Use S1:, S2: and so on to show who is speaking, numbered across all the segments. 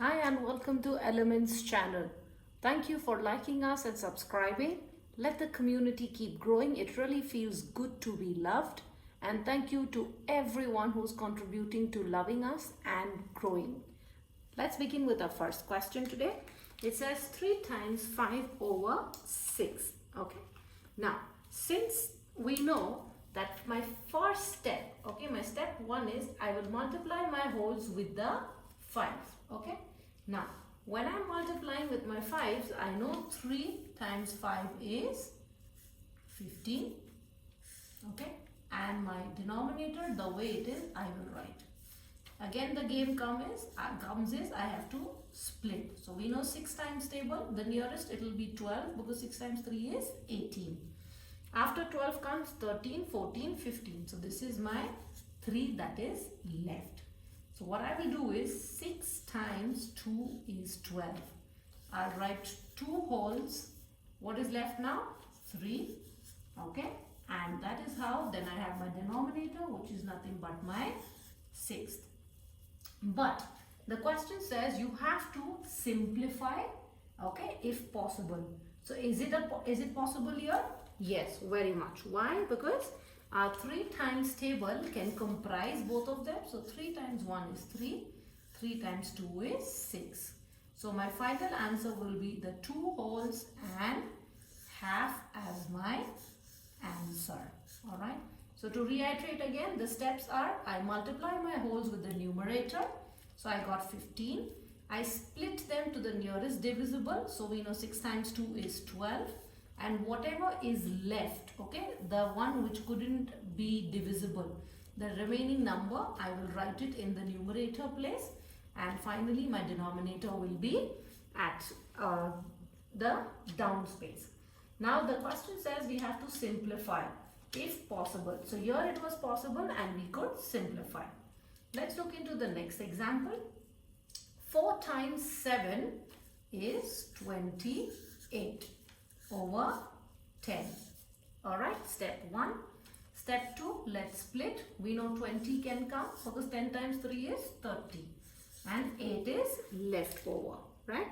S1: Hi and welcome to Elements channel. Thank you for liking us and subscribing. Let the community keep growing. It really feels good to be loved. And thank you to everyone who's contributing to loving us and growing. Let's begin with our first question today. It says 3 times 5 over 6. Okay. Now, since we know that my first step, my step 1 is I will multiply my wholes with the 5. Okay. Now, when I'm multiplying with my 5s, I know 3 times 5 is 15. Okay. And my denominator, the way it is, I will write. Again, the game comes is I have to split. So we know 6 times table, the nearest it will be 12 because 6 times 3 is 18. After 12 comes 13, 14, 15. So this is my 3 that is left. So what I will do is 6 times 2 is 12. I'll write 2 wholes. What is left now? 3. Okay. And that is how then I have my denominator, which is nothing but my 6th. But the question says you have to simplify, okay, if possible. So is it possible here? Yes, very much. Why? Because our 3 times table can comprise both of them. So 3 times 1 is 3. 3 times 2 is 6. So my final answer will be the 2 wholes and half as my answer. Alright. So to reiterate again, the steps are I multiply my wholes with the numerator. So I got 15. I split them to the nearest divisible. So we know 6 times 2 is 12. And whatever is left, okay, the one which couldn't be divisible, the remaining number, I will write it in the numerator place. And finally, my denominator will be at the down space. Now, the question says we have to simplify if possible. So, here it was possible and we could simplify. Let's look into the next example. 4 times 7 is 28 over 10. Alright, step 1. Step 2, let's split. We know 20 can come because 10 times 3 is 30. And 8 is left over, right?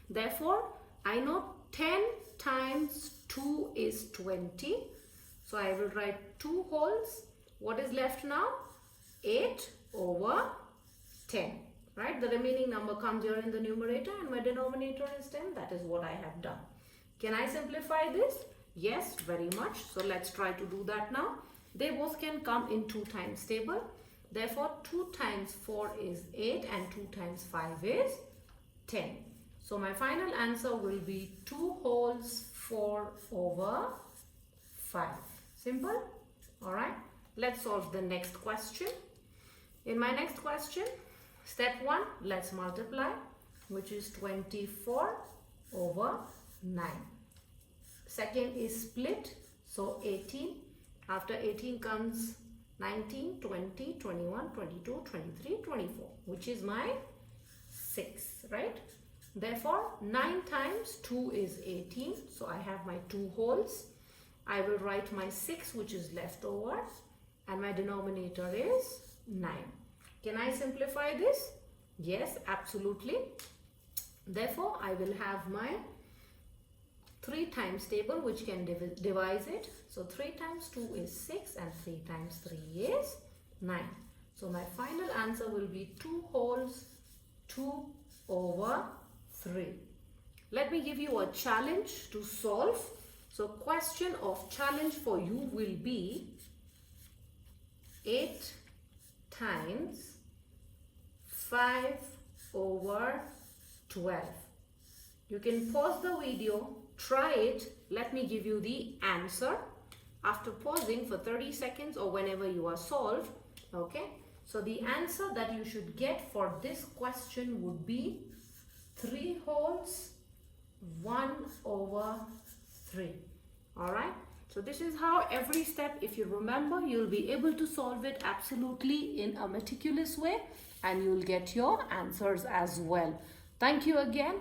S1: Therefore, I know 10 times 2 is 20. So, I will write 2 wholes. What is left now? 8 over 10, right? The remaining number comes here in the numerator and my denominator is 10. That is what I have done. Can I simplify this? Yes, very much. So, let's try to do that now. They both can come in 2 times table. Therefore, 2 times 4 is 8 and 2 times 5 is 10. So, my final answer will be 2 wholes 4 over 5. Simple? Alright. Let's solve the next question. In my next question, step 1, let's multiply, which is 24 over 9. Second is split, so 18. After 18 comes 19, 20, 21, 22, 23, 24, which is my 6, right? Therefore, 9 times 2 is 18. So, I have my 2 wholes. I will write my 6, which is left over. And my denominator is 9. Can I simplify this? Yes, absolutely. Therefore, I will have my 3 times table which can divide it. So 3 times 2 is 6 and 3 times 3 is 9. So my final answer will be 2 wholes 2 over 3. Let me give you a challenge to solve. So question of challenge for you will be 8 times 5 over 12. You can pause the video, try it, let me give you the answer after pausing for 30 seconds or whenever you are solved. Okay, so the answer that you should get for this question would be 3 wholes 1 over 3. Alright, so this is how every step, if you remember, you'll be able to solve it absolutely in a meticulous way and you'll get your answers as well. Thank you again.